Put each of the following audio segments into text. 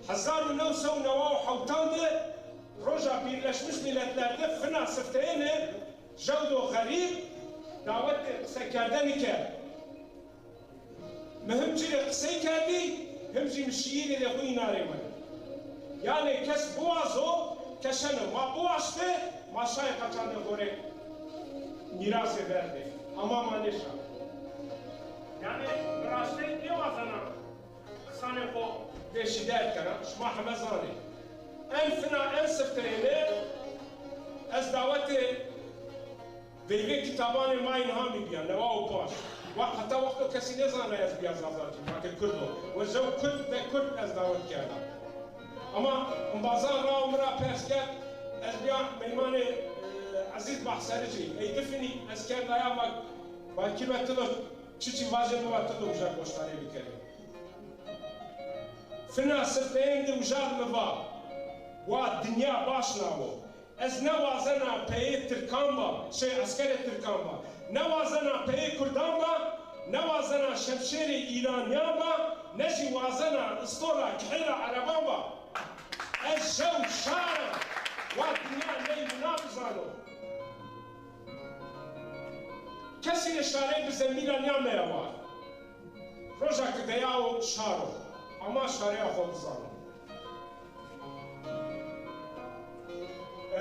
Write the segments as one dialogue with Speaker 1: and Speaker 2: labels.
Speaker 1: 1997 روجا بيرلشمش ملتلerde fına sıftayını جودو غريب دعوت سكردني كان مهم جري قصي كادي هم جي مشيين اللي خوي ناري من يعني كس بوازو كشنو ما بوازته ما شاي قطعن غوري ميراث verdi ama manişa yani miraste ne vazana sane ko deşider kana şma hamazani en fina en sıftayını az daveti Veyve kitabani mayin hami biyan, neva u baş. Hatta vakti kesi ne zana ez biyaz azarcı, bakın Kürdo. Ve zev Kürt ve Kürt ez davet kerda. Ama bazan ra umra persket, ez biyan meymani aziz bahserici. Eydifini ez kerda ya bak kimettilir, çiçi vaziyeti vattilir ujak boştari bikerim. Fina sırtayindi ujak mıva. Wa dünya başna bu. Ez nevazana peyi Türkanba, askeri Türkanba, nevazana peyi Kurdanba, nevazana şemşeri İranyanba, neji vazana istora kihira Arabanba. Ez jev şara, wa dünya neyi münafizano. Kesi şare bize İranyanmaya var. Rojak deyav şaro, ama şaraya xodizano.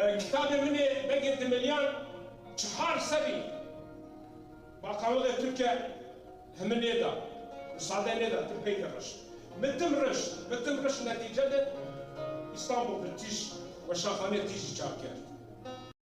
Speaker 1: كتاب مني بقيت مليان شهر سبي بقاول تركيا هم نيدا وصعدا نيدا تبقي رش متمرش نتيجة اسطنبول بتيج وشاخانة تيجي شاكر